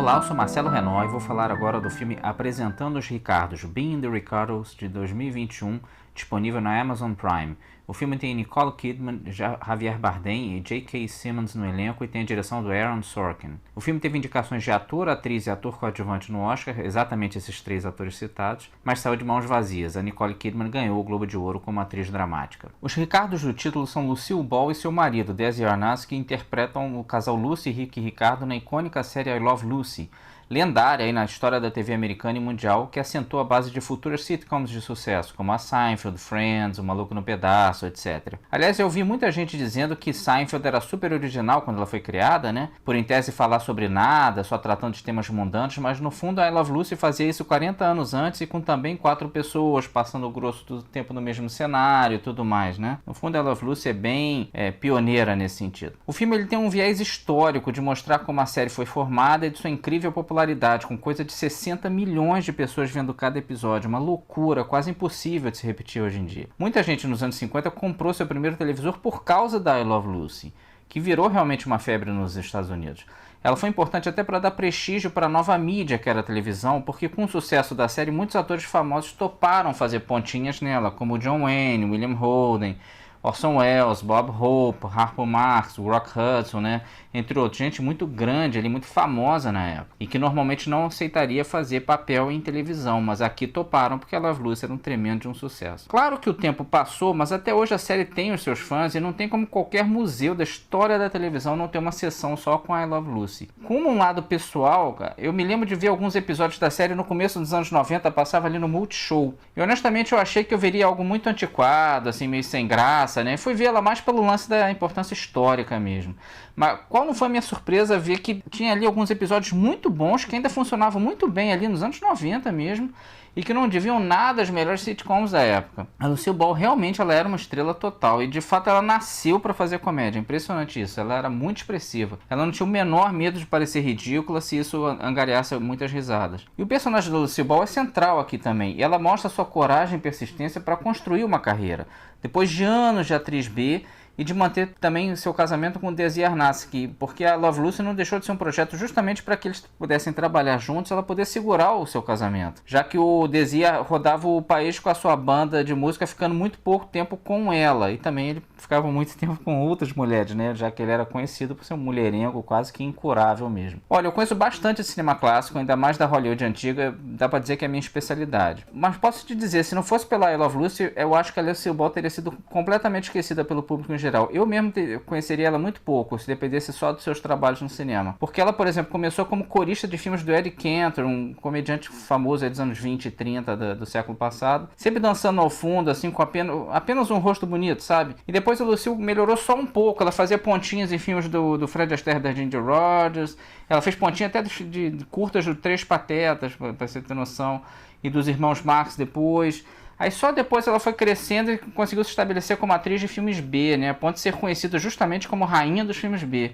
Olá, eu sou Marcelo Renault e vou falar agora do filme Apresentando os Ricardos, Being the Ricardos, de 2021, disponível na Amazon Prime. O filme tem Nicole Kidman, Javier Bardem e J.K. Simmons no elenco e tem a direção do Aaron Sorkin. O filme teve indicações de ator, atriz e ator coadjuvante no Oscar, exatamente esses três atores citados, mas saiu de mãos vazias. A Nicole Kidman ganhou o Globo de Ouro como atriz dramática. Os Ricardos do título são Lucille Ball e seu marido, Desi Arnaz, que interpretam o casal Lucy, Rick e Ricardo na icônica série I Love Lucy, lendária aí na história da TV americana e mundial, que assentou a base de futuras sitcoms de sucesso, como a Seinfeld, Friends, O Maluco no Pedaço, etc. Aliás, eu vi muita gente dizendo que Seinfeld era super original quando ela foi criada, né? Por em tese falar sobre nada, só tratando de temas mundanos, mas no fundo a I Love Lucy fazia isso 40 anos antes e com também 4 pessoas passando o grosso do tempo no mesmo cenário e tudo mais, né? No fundo a I Love Lucy é bem pioneira nesse sentido. O filme ele tem um viés histórico de mostrar como a série foi formada e de sua incrível popularidade, com coisa de 60 milhões de pessoas vendo cada episódio, uma loucura, quase impossível de se repetir hoje em dia. Muita gente nos anos 50 comprou seu primeiro televisor por causa da I Love Lucy, que virou realmente uma febre nos Estados Unidos. Ela foi importante até para dar prestígio para a nova mídia que era a televisão, porque com o sucesso da série, muitos atores famosos toparam fazer pontinhas nela, como John Wayne, William Holden, Orson Welles, Bob Hope, Harpo Marx, Rock Hudson, né? Entre outros, gente muito grande ali, muito famosa na época, e que normalmente não aceitaria fazer papel em televisão, mas aqui toparam porque a Love Lucy era um tremendo de um sucesso. Claro que o tempo passou, mas até hoje a série tem os seus fãs e não tem como qualquer museu da história da televisão não ter uma sessão só com a I Love Lucy. Como um lado pessoal, cara, eu me lembro de ver alguns episódios da série no começo dos anos 90, passava ali no Multishow, e honestamente eu achei que eu veria algo muito antiquado, assim, meio sem graça, né? Fui ver ela mais pelo lance da importância histórica mesmo. Mas qual não foi a minha surpresa ver que tinha ali alguns episódios muito bons, que ainda funcionavam muito bem ali nos anos 90 mesmo, e que não deviam nada às melhores sitcoms da época. A Lucille Ball realmente ela era uma estrela total, e de fato ela nasceu para fazer comédia, impressionante isso, ela era muito expressiva. Ela não tinha o menor medo de parecer ridícula se isso angariasse muitas risadas. E o personagem da Lucille Ball é central aqui também, e ela mostra sua coragem e persistência para construir uma carreira. Depois de anos de atriz B, e de manter também seu casamento com Desi Arnaz, porque a Love Lucy não deixou de ser um projeto justamente para que eles pudessem trabalhar juntos, ela poder segurar o seu casamento, já que o Desi rodava o país com a sua banda de música, ficando muito pouco tempo com ela, e também ele ficava muito tempo com outras mulheres, né, já que ele era conhecido por ser um mulherengo quase que incurável mesmo. Olha, eu conheço bastante de cinema clássico, ainda mais da Hollywood antiga, dá para dizer que é a minha especialidade, mas posso te dizer, se não fosse pela I Love Lucy, eu acho que a Lucille Ball teria sido completamente esquecida pelo público em geral. Eu mesmo conheceria ela muito pouco, se dependesse só dos seus trabalhos no cinema. Porque ela, por exemplo, começou como corista de filmes do Eddie Cantor, um comediante famoso dos anos 20 e 30 do século passado, sempre dançando ao fundo, assim, com apenas um rosto bonito, sabe? E depois a Lucille melhorou só um pouco, ela fazia pontinhas em filmes do Fred Astaire, da Ginger Rogers, ela fez pontinha até de curtas do Três Patetas, pra você ter noção, e dos Irmãos Marx depois. Aí só depois ela foi crescendo e conseguiu se estabelecer como atriz de filmes B, né? A ponto de ser conhecida justamente como rainha dos filmes B.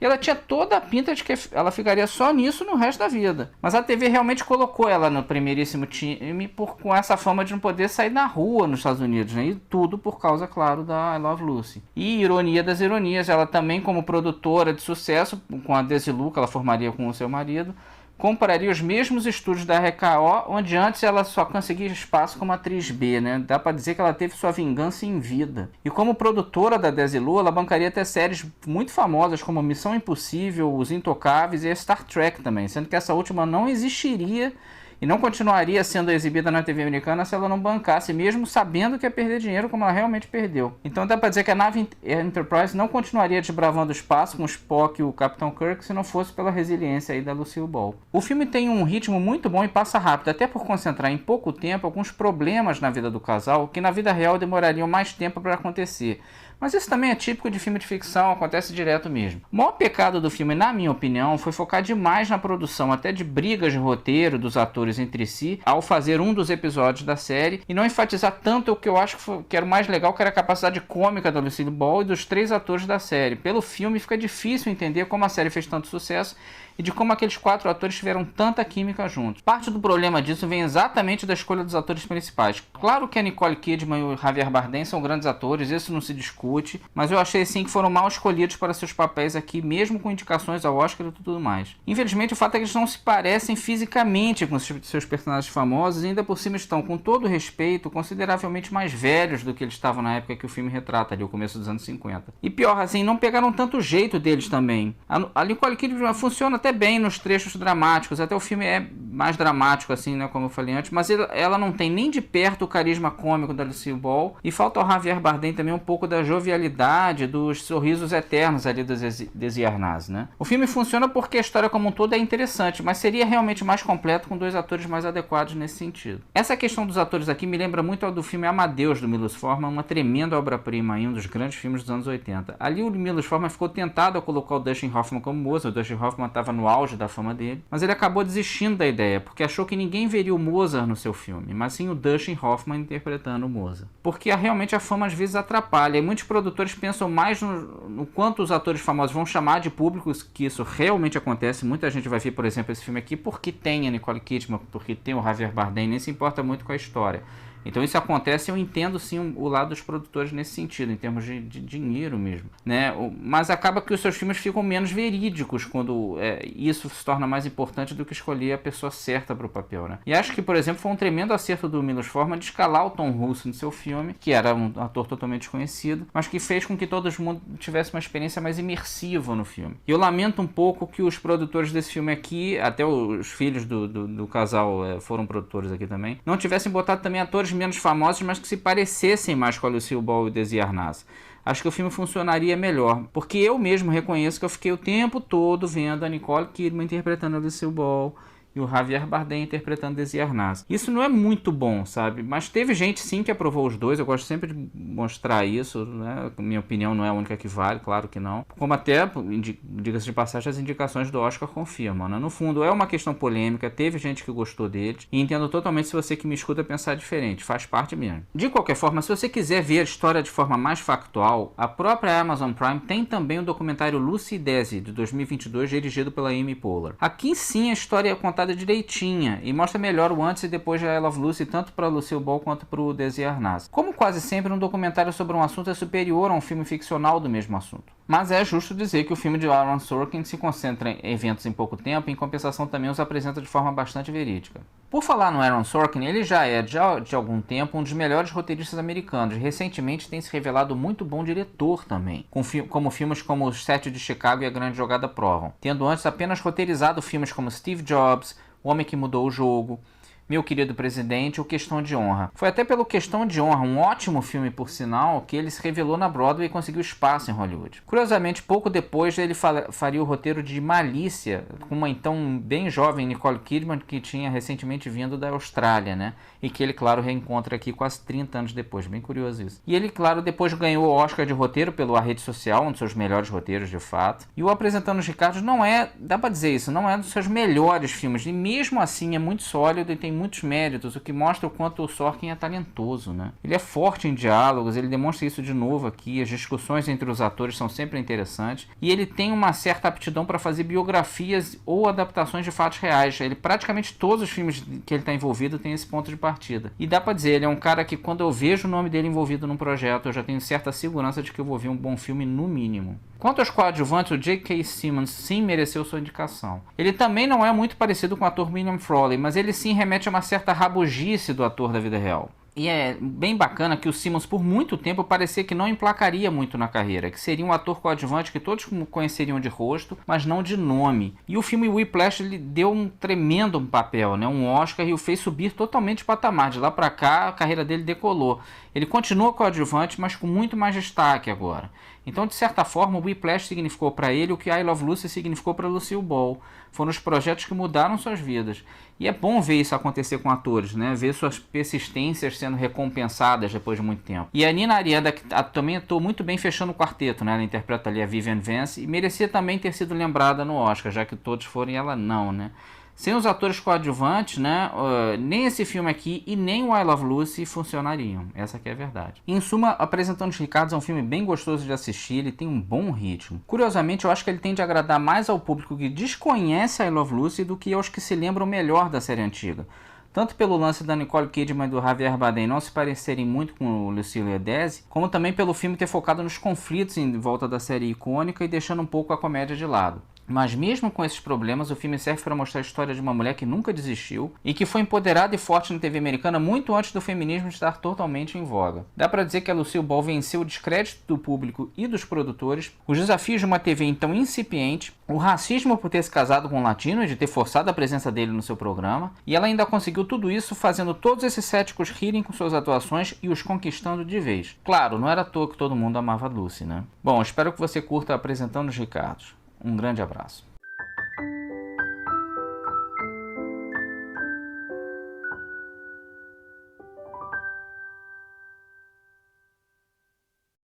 E ela tinha toda a pinta de que ela ficaria só nisso no resto da vida. Mas a TV realmente colocou ela no primeiríssimo time com essa fama de não poder sair na rua nos Estados Unidos, né? E tudo por causa, claro, da I Love Lucy. E ironia das ironias, ela também como produtora de sucesso, com a Desilu, que ela formaria com o seu marido, compraria os mesmos estúdios da RKO, onde antes ela só conseguia espaço como atriz B, né? Dá pra dizer que ela teve sua vingança em vida. E como produtora da Desilu, ela bancaria até séries muito famosas como Missão Impossível, Os Intocáveis e a Star Trek também, sendo que essa última não existiria e não continuaria sendo exibida na TV americana se ela não bancasse, mesmo sabendo que ia perder dinheiro como ela realmente perdeu. Então dá pra dizer que a nave Enterprise não continuaria desbravando o espaço com o Spock e o Capitão Kirk se não fosse pela resiliência aí da Lucille Ball. O filme tem um ritmo muito bom e passa rápido, até por concentrar em pouco tempo alguns problemas na vida do casal que na vida real demorariam mais tempo para acontecer. Mas isso também é típico de filme de ficção, acontece direto mesmo. O maior pecado do filme, na minha opinião, foi focar demais na produção, até de brigas de roteiro dos atores entre si, ao fazer um dos episódios da série, e não enfatizar tanto o que eu acho que era o mais legal, que era a capacidade cômica da Lucille Ball e dos 3 atores da série. Pelo filme fica difícil entender como a série fez tanto sucesso e de como aqueles 4 atores tiveram tanta química juntos. Parte do problema disso vem exatamente da escolha dos atores principais. Claro que a Nicole Kidman e o Javier Bardem são grandes atores, isso não se discute, reboot, mas eu achei sim que foram mal escolhidos para seus papéis aqui, mesmo com indicações ao Oscar e tudo mais. Infelizmente, o fato é que eles não se parecem fisicamente com seus personagens famosos e ainda por cima estão, com todo respeito, consideravelmente mais velhos do que eles estavam na época que o filme retrata, ali o começo dos anos 50. E pior, assim, não pegaram tanto jeito deles também. A Nicole Kidman funciona até bem nos trechos dramáticos, até o filme é mais dramático, assim, né, como eu falei antes, mas ela não tem nem de perto o carisma cômico da Lucille Ball, e falta ao Javier Bardem também um pouco da jovialidade, dos sorrisos eternos ali do Desi Arnaz, né? O filme funciona porque a história como um todo é interessante, mas seria realmente mais completo com dois atores mais adequados nesse sentido. Essa questão dos atores aqui me lembra muito ao do filme Amadeus, do Milos Forman, uma tremenda obra-prima e um dos grandes filmes dos anos 80. Ali o Milos Forman ficou tentado a colocar o Dustin Hoffman como Mozart. O Dustin Hoffman estava no auge da fama dele, mas ele acabou desistindo da ideia, porque achou que ninguém veria o Mozart no seu filme, mas sim o Dustin Hoffman interpretando o Mozart. Porque realmente a fama às vezes atrapalha, e muitos produtores pensam mais no quanto os atores famosos vão chamar de públicos, que isso realmente acontece. Muita gente vai ver, por exemplo, esse filme aqui porque tem a Nicole Kidman, porque tem o Javier Bardem, nem se importa muito com a história. Então isso acontece, eu entendo sim o lado dos produtores nesse sentido, em termos de dinheiro mesmo, né? Mas acaba que os seus filmes ficam menos verídicos quando isso se torna mais importante do que escolher a pessoa certa para o papel, né? E acho que, por exemplo, foi um tremendo acerto do Milos Forman de escalar o Tom Hulce no seu filme, que era um ator totalmente desconhecido, mas que fez com que todo mundo tivesse uma experiência mais imersiva no filme. E eu lamento um pouco que os produtores desse filme aqui, até os filhos do casal foram produtores aqui também, não tivessem botado também atores menos famosos, mas que se parecessem mais com a Lucille Ball e o Desi Arnaz. Acho que o filme funcionaria melhor, porque eu mesmo reconheço que eu fiquei o tempo todo vendo a Nicole Kidman interpretando a Lucille Ball e o Javier Bardem interpretando Desi Arnaz. Isso não é muito bom, sabe? Mas teve gente sim que aprovou os dois. Eu gosto sempre de mostrar isso, né? Minha opinião não é a única que vale, claro que não. Como até, diga-se de passagem, as indicações do Oscar confirmam, né? No fundo, é uma questão polêmica, teve gente que gostou deles, e entendo totalmente se você que me escuta pensar diferente, faz parte mesmo. De qualquer forma, se você quiser ver a história de forma mais factual, a própria Amazon Prime tem também o documentário Lucy e Desi, de 2022, dirigido pela Amy Poehler. Aqui sim a história é contada direitinha e mostra melhor o antes e depois de I Love Lucy, tanto para Lucille Ball quanto para o Desi Arnaz. Como quase sempre, um documentário sobre um assunto é superior a um filme ficcional do mesmo assunto. Mas é justo dizer que o filme de Aaron Sorkin se concentra em eventos em pouco tempo, e em compensação também os apresenta de forma bastante verídica. Por falar no Aaron Sorkin, ele já é, de algum tempo, um dos melhores roteiristas americanos. Recentemente tem se revelado muito bom diretor também, como filmes como Os Sete de Chicago e A Grande Jogada provam, tendo antes apenas roteirizado filmes como Steve Jobs, O Homem que Mudou o Jogo, Meu Querido Presidente ou Questão de Honra. Foi até pelo Questão de Honra, um ótimo filme por sinal, que ele se revelou na Broadway e conseguiu espaço em Hollywood. Curiosamente, pouco depois ele faria o roteiro de Malícia, com uma então bem jovem Nicole Kidman, que tinha recentemente vindo da Austrália, né? E que ele, claro, reencontra aqui quase 30 anos depois. Bem curioso isso. E ele, claro, depois ganhou o Oscar de roteiro pelo A Rede Social, um dos seus melhores roteiros de fato. E o Apresentando os Ricardos não é, dá pra dizer isso, não é um dos seus melhores filmes. E mesmo assim é muito sólido e tem muitos méritos, o que mostra o quanto o Sorkin é talentoso, né? Ele é forte em diálogos, ele demonstra isso de novo aqui, as discussões entre os atores são sempre interessantes, e ele tem uma certa aptidão para fazer biografias ou adaptações de fatos reais. Ele, praticamente todos os filmes que ele está envolvido tem esse ponto de partida. E dá para dizer, ele é um cara que quando eu vejo o nome dele envolvido num projeto, eu já tenho certa segurança de que eu vou ver um bom filme no mínimo. Quanto aos coadjuvantes, o J.K. Simmons sim mereceu sua indicação. Ele também não é muito parecido com o ator William Frawley, mas ele sim remete a uma certa rabugice do ator da vida real. E é bem bacana que o Simmons por muito tempo parecia que não emplacaria muito na carreira, que seria um ator coadjuvante que todos conheceriam de rosto, mas não de nome. E o filme Whiplash lhe deu um tremendo papel, né? Um Oscar, e o fez subir totalmente de patamar. De lá pra cá a carreira dele decolou. Ele continua coadjuvante, mas com muito mais destaque agora. Então, de certa forma, o Whiplash significou para ele o que I Love Lucy significou para Lucille Ball. Foram os projetos que mudaram suas vidas. E é bom ver isso acontecer com atores, né? Ver suas persistências sendo recompensadas depois de muito tempo. E a Nina Arianda, que também atuou muito bem fechando o quarteto, né? Ela interpreta ali a Vivian Vance e merecia também ter sido lembrada no Oscar, já que todos foram e ela não, né? Sem os atores coadjuvantes, né, nem esse filme aqui e nem o I Love Lucy funcionariam. Essa aqui é a verdade. Em suma, Apresentando os Ricardos é um filme bem gostoso de assistir, ele tem um bom ritmo. Curiosamente, eu acho que ele tende a agradar mais ao público que desconhece I Love Lucy do que aos que se lembram melhor da série antiga. tanto pelo lance da Nicole Kidman e do Javier Bardem não se parecerem muito com o Lucille Edese, como também pelo filme ter focado nos conflitos em volta da série icônica e deixando um pouco a comédia de lado. Mas mesmo com esses problemas, o filme serve para mostrar a história de uma mulher que nunca desistiu e que foi empoderada e forte na TV americana muito antes do feminismo estar totalmente em voga. Dá para dizer que a Lucille Ball venceu o descrédito do público e dos produtores, os desafios de uma TV então incipiente, o racismo por ter se casado com um latino e de ter forçado a presença dele no seu programa, e ela ainda conseguiu tudo isso fazendo todos esses céticos rirem com suas atuações e os conquistando de vez. Claro, não era à toa que todo mundo amava a Lucy, né? Bom, espero que você curta Apresentando os Ricardos. Um grande abraço.